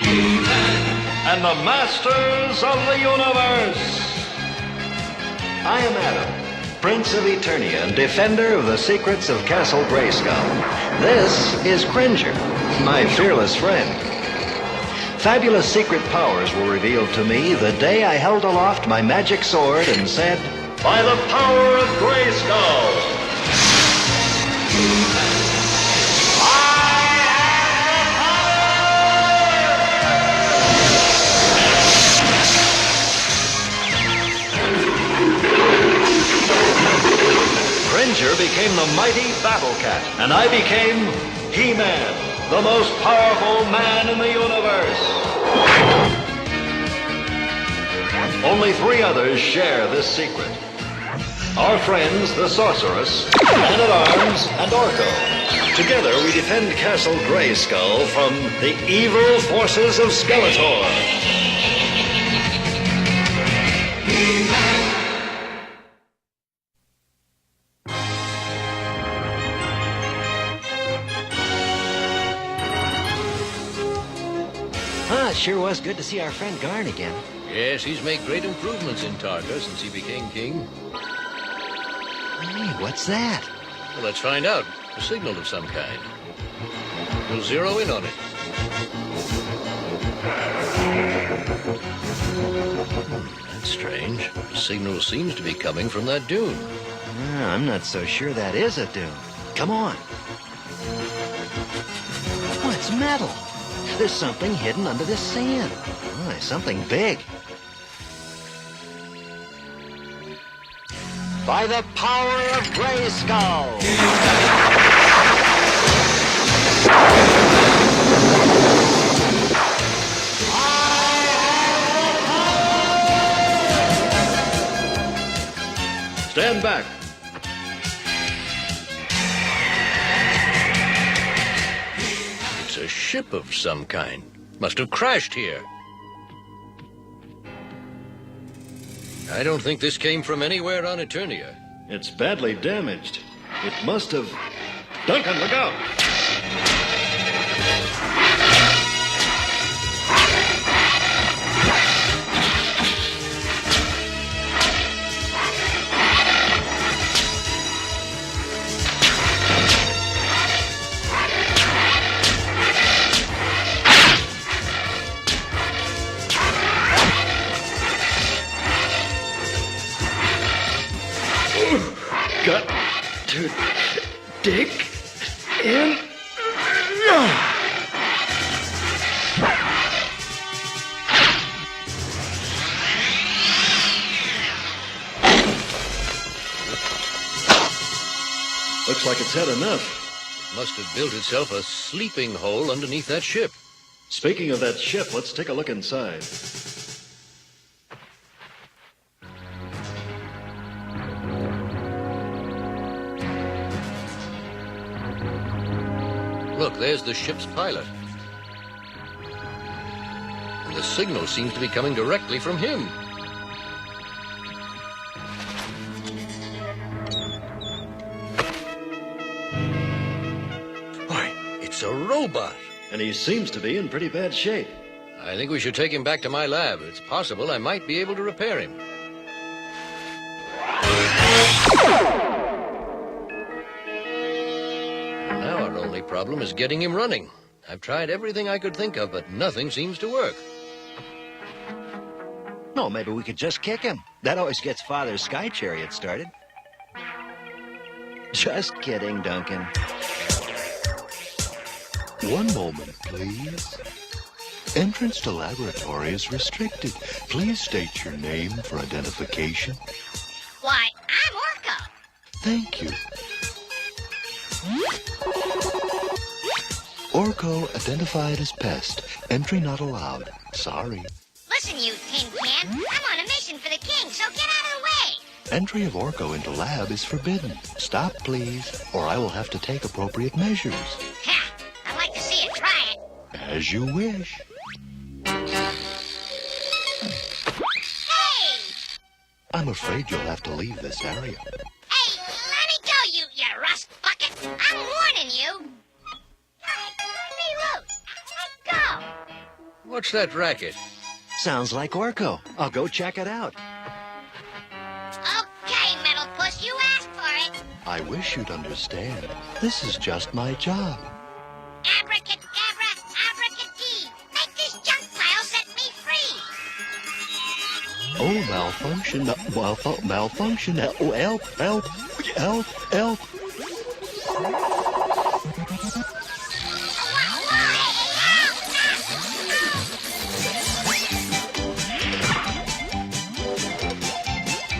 and the masters of the universe. I am Adam, Prince of Eternia and defender of the secrets of Castle Grayskull. This is Cringer, my fearless friend. Fabulous secret powers were revealed to me the day I held aloft my magic sword and said, "By the power of Grayskull!" Cringer became the mighty Battle Cat, and I became He-Man, the most powerful man in the universe. Only 3 others share this secret. Our friends, the Sorceress, Man-at-Arms, and Orko. Together we defend Castle Grayskull from the evil forces of Skeletor. It sure was good to see our friend Garn again. Yes, he's made great improvements in Tarka since he became king. Hey, what's that? Well, let's find out. A signal of some kind. We'll zero in on it. That's strange. The signal seems to be coming from that dune. I'm not so sure that is a dune. Come on. Oh, it's metal. There's something hidden under this sand. Oh, something big. By the power of Grayskull! Stand back. It's a ship of some kind. Must have crashed here. I don't think this came from anywhere on Eternia. It's badly damaged. It must have... Duncan, look out! Got to dig in. Looks like it's had enough. It must have built itself a sleeping hole underneath that ship. Speaking of that ship, let's take a look inside. Look, there's the ship's pilot. And the signal seems to be coming directly from him. Why, it's a robot. And he seems to be in pretty bad shape. I think we should take him back to my lab. It's possible I might be able to repair him. Now our only problem is getting him running. I've tried everything I could think of, but nothing seems to work. No, maybe we could just kick him. That always gets Father's sky chariot started. Just kidding, Duncan. One moment, please. Entrance to laboratory is restricted. Please state your name for identification. Why, I'm Orko. Thank you. Orko identified as pest. Entry not allowed. Sorry. Listen, you tin can. I'm on a mission for the king, so get out of the way. Entry of Orko into lab is forbidden. Stop, please, or I will have to take appropriate measures. Ha! I'd like to see you try it. As you wish. Hey! I'm afraid you'll have to leave this area. Hey, let me go, you rust bucket. I'm warning you. Hey, let me loose. Let go. What's that racket? Sounds like Orko. I'll go check it out. Okay, Metal Puss, you asked for it. I wish you'd understand. This is just my job. Abracadabra, abracadee. Make this junk pile set me free. Oh, malfunction, malfunction, help, help, help, help.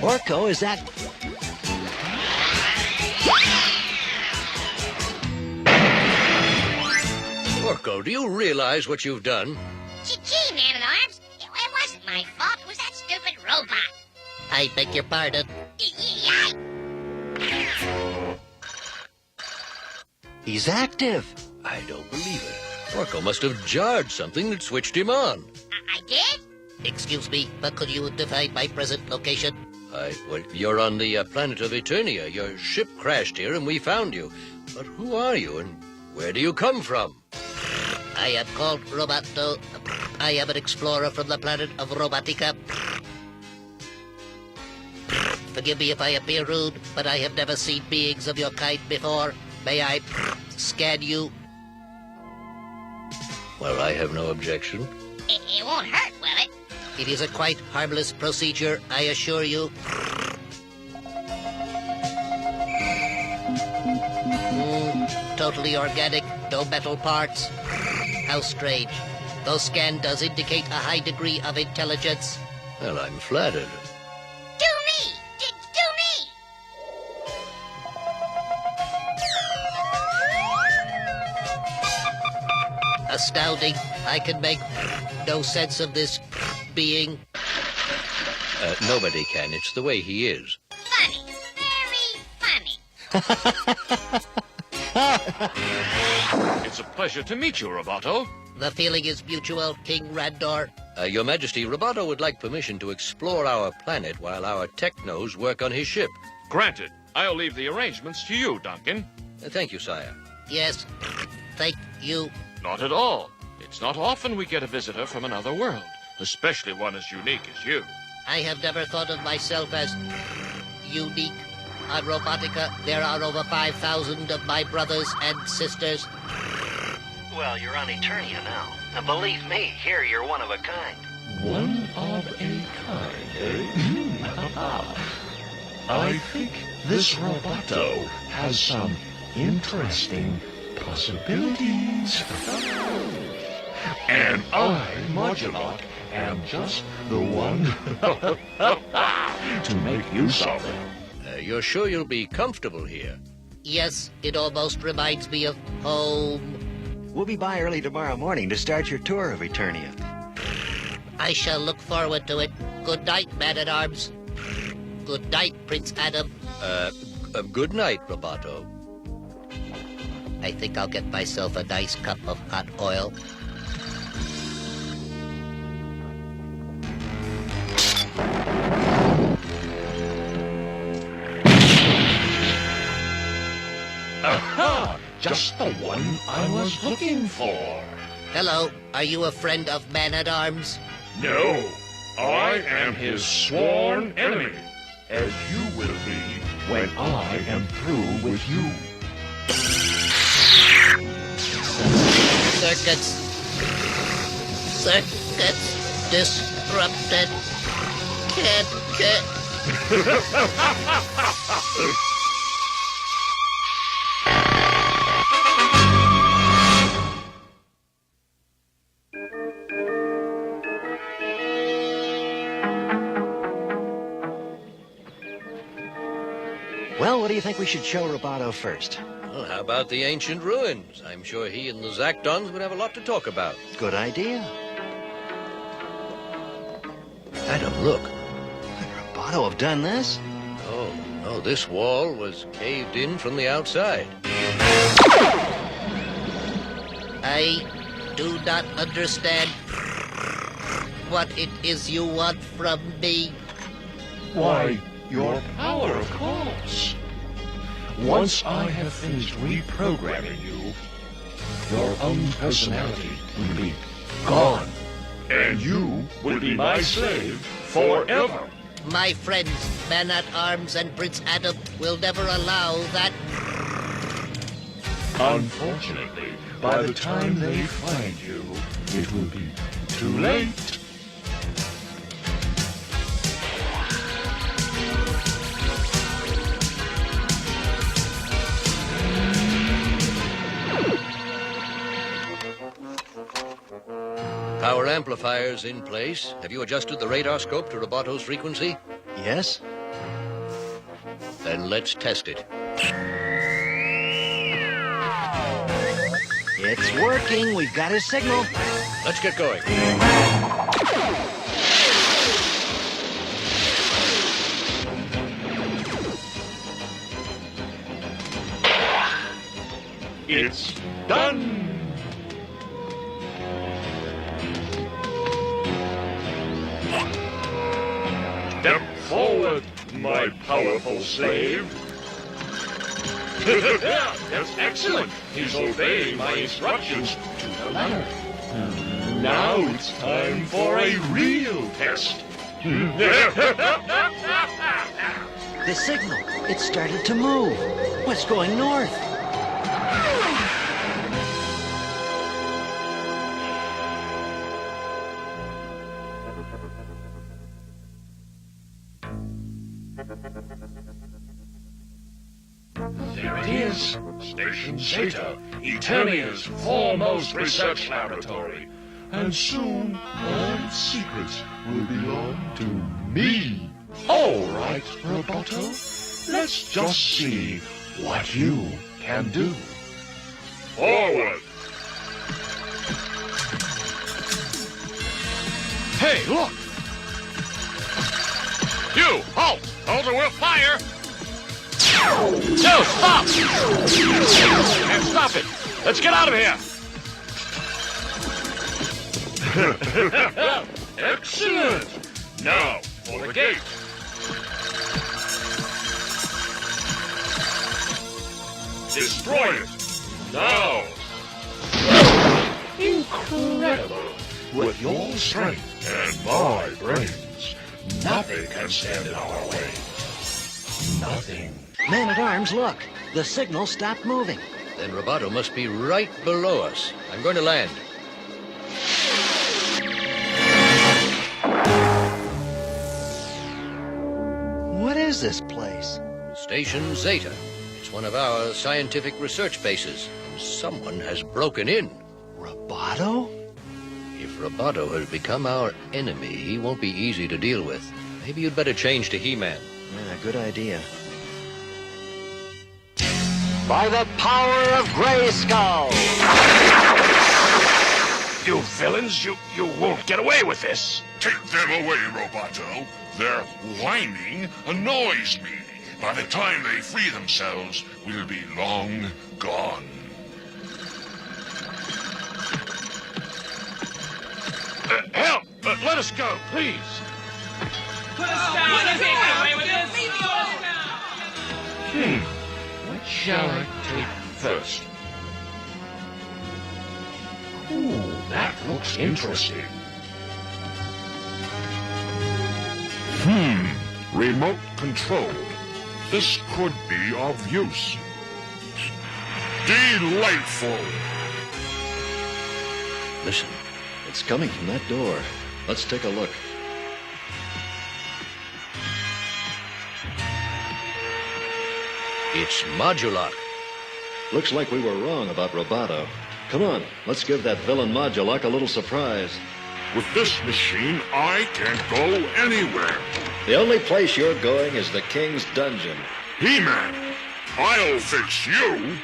Orko, is that... Orko, do you realize what you've done? Gee, Man-at-Arms. It wasn't my fault. It was that stupid robot. I beg your pardon. He's active. I don't believe it. Orko must have jarred something that switched him on. I did? Excuse me, but could you define my present location? Well, you're on the planet of Eternia. Your ship crashed here and we found you. But who are you and where do you come from? I am called Roboto. I am an explorer from the planet of Robotica. Forgive me if I appear rude, but I have never seen beings of your kind before. May I scan you? Well, I have no objection. It won't hurt, will it? It is a quite harmless procedure, I assure you. Totally organic, no metal parts. How strange. Though scan does indicate a high degree of intelligence. Well, I'm flattered. Do me! Do me! Astounding. I can make no sense of this being. Nobody can. It's the way he is. Funny. Very funny. It's a pleasure to meet you, Roboto. The feeling is mutual, King Randor. Your Majesty, Roboto would like permission to explore our planet while our technos work on his ship. Granted. I'll leave the arrangements to you, Duncan. Thank you, sire. Yes, thank you. Not at all. It's not often we get a visitor from another world, especially one as unique as you. I have never thought of myself as unique. On Robotica, there are over 5,000 of my brothers and sisters. Well, you're on Eternia now. And believe me, here you're one of a kind. One of a kind, eh? I think this roboto has some interesting possibilities. And I, Modulok, am just the one to make use of it. You're sure you'll be comfortable here? Yes, it almost reminds me of home. We'll be by early tomorrow morning to start your tour of Eternia. I shall look forward to it. Good night, Man-at-Arms. Good night, Prince Adam. Good night, Roboto. I think I'll get myself a nice cup of hot oil. Aha! Just the one I was looking for. Hello, are you a friend of Man-at-Arms? No, I am his sworn enemy, as you will be when I am through with you. Circuits disrupted. Can't. Well, what do you think we should show Roboto first? Well, how about the ancient ruins? I'm sure he and the Zactons would have a lot to talk about. Good idea. Adam, look. Could Roboto have done this? Oh, no, this wall was caved in from the outside. I do not understand what it is you want from me. Why, your power, of course. Once I have finished reprogramming you, your own personality will be gone. and you will be my slave forever. My friends, Man-at-Arms and Prince Adam, will never allow that. Unfortunately, by the time they find you, it will be too late. Power amplifiers in place. Have you adjusted the radar scope to Roboto's frequency? Yes? Then let's test it. It's working. We've got his signal. Let's get going. It's done! Step forward, my powerful slave. That's excellent. He's obeying my instructions to the letter. Now it's time for a real test. The signal. It started to move. What's going north? There it is. Station Zeta, Eternia's foremost research laboratory. And soon, all its secrets will belong to me. All right, Roboto. Let's just see what you can do. Forward! Hey, look! You, halt! Hold or we'll fire! No, stop! And stop it! Let's get out of here! Excellent! Now, for the gate. Destroy it! Now! Incredible! With your strength and my brains, nothing can stand in our way. Nothing. Man-at-Arms, look. The signal stopped moving. Then Roboto must be right below us. I'm going to land. What is this place? Station Zeta. It's one of our scientific research bases. Someone has broken in. Roboto? If Roboto has become our enemy, he won't be easy to deal with. Maybe you'd better change to He-Man. Yeah, good idea. By the power of Grayskull! You villains, you won't get away with this. Take them away, Roboto. Their whining annoys me. By the time they free themselves, we'll be long gone. Help! Let us go, please! Put us down! You can't get away with this! What shall I take first? Ooh, that looks interesting. Remote control. This could be of use. Delightful! Listen. It's coming from that door. Let's take a look. It's modular. Looks like we were wrong about Roboto. Come on, let's give that villain Modulok a little surprise. With this machine, I can't go anywhere. The only place you're going is the King's Dungeon. He-Man, I'll fix you.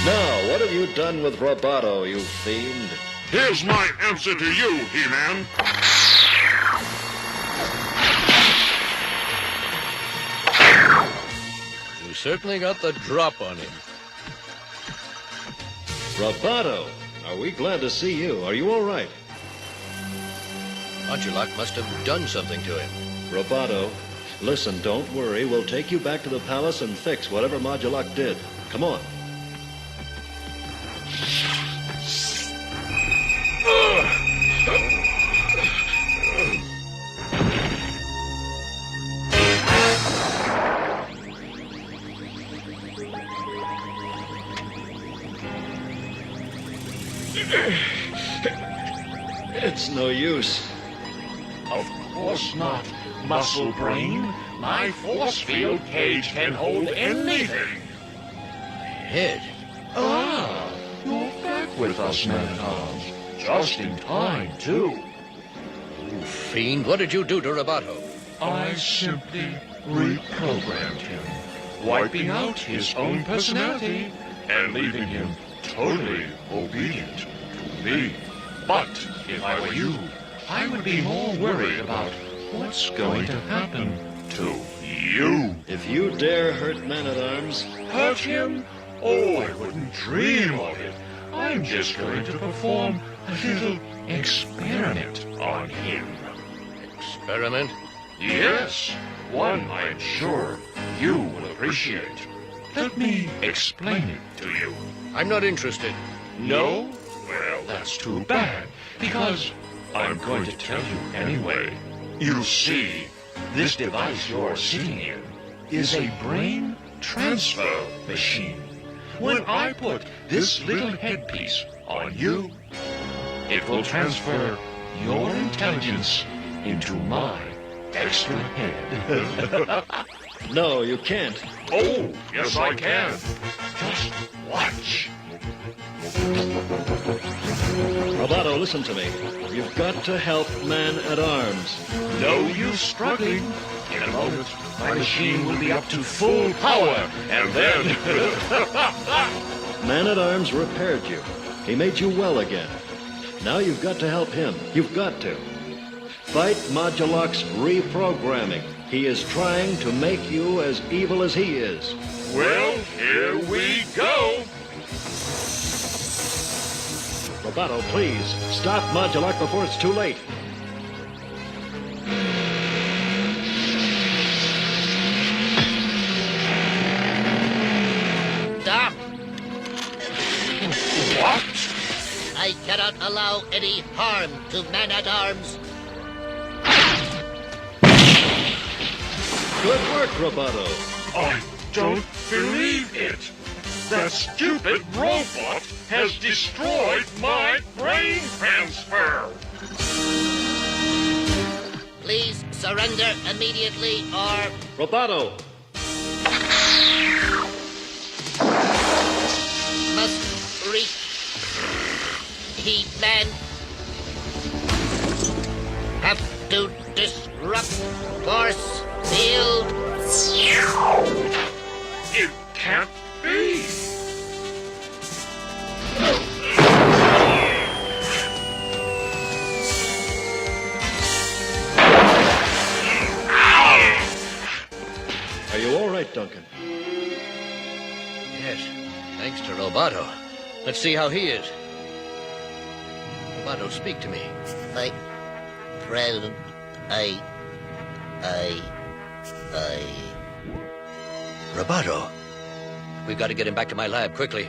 Now, what have you done with Roboto, you fiend? Here's my answer to you, He-Man. You certainly got the drop on him. Roboto, are we glad to see you? Are you all right? Modulok must have done something to him. Roboto, listen, don't worry. We'll take you back to the palace and fix whatever Modulok did. Come on. It's no use. Of course not, muscle brain. My force field cage can hold anything. Head. Ah, you're back with us, Man-at-Arms. Just in time, too. You fiend, what did you do to Roboto? I simply reprogrammed him, wiping out his own personality and leaving him totally obedient to me. But if I were you, I would be more worried about what's going to happen to you. If you dare hurt Man-at-Arms, Hurt him? Oh, I wouldn't dream of it. I'm just going to perform a little experiment on him. Experiment? Yes, one I'm sure you will appreciate. Let me explain it to you. I'm not interested. No? Well, that's too bad, because I'm going to tell you anyway. You see, this device you're sitting in is a brain transfer machine. When I put this little headpiece on you, it will transfer your intelligence into my extra head. no, you can't. Oh, yes I can. Just watch. Roboto, listen to me. You've got to help Man-at-Arms. No use struggling. In a moment, my machine will be up to full power, and then... Man-at-Arms repaired you. He made you well again. Now you've got to help him. You've got to. Fight Modulok's reprogramming. He is trying to make you as evil as he is. Well, here we go. Roboto, please, stop Modulok before it's too late. Stop! What? I cannot allow any harm to Man-at-Arms. Good work, Roboto. I don't believe it. That stupid robot has destroyed my brain transfer. Please surrender immediately or... Roboto, must reach He-Man. Have to disrupt force field. It can't be. are you all right, Duncan? Yes, thanks to Roboto. Let's see how he is. Roboto, speak to me. My friend, I... Roboto, we've got to get him back to my lab quickly.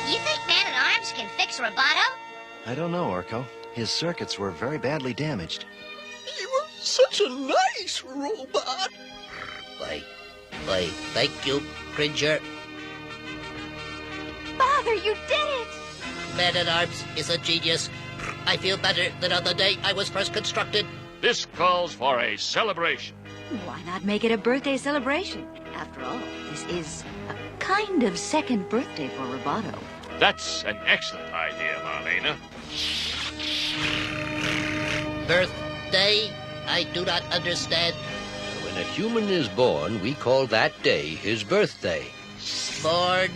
You think Man-at-Arms can fix Roboto? I don't know, Orko. His circuits were very badly damaged. He was such a nice robot. Why, thank you, Cringer. Father, you did it! Man-at-Arms is a genius. I feel better than on the day I was first constructed. This calls for a celebration. Why not make it a birthday celebration? After all, this is a kind of second birthday for Roboto. That's an excellent idea, Marlena. Birthday? I do not understand. When a human is born, we call that day his birthday. Born,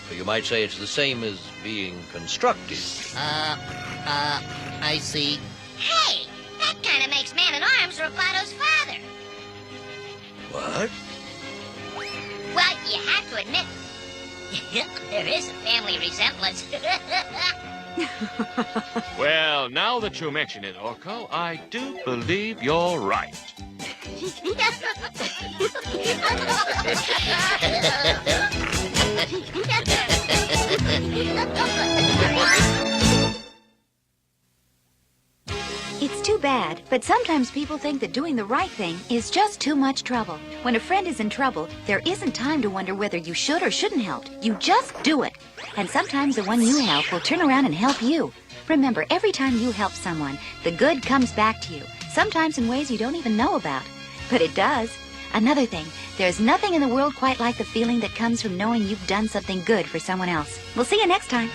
So you might say it's the same as being constructed. I see. Hey, that kind of makes Man-at-Arms Roboto's father. What? Well, you have to admit, there is a family resemblance. Well, now that you mention it, Orko, I do believe you're right. It's too bad, but sometimes people think that doing the right thing is just too much trouble. When a friend is in trouble, there isn't time to wonder whether you should or shouldn't help. You just do it. And sometimes the one you help will turn around and help you. Remember, every time you help someone, the good comes back to you, sometimes in ways you don't even know about. But it does. Another thing, there's nothing in the world quite like the feeling that comes from knowing you've done something good for someone else. We'll see you next time.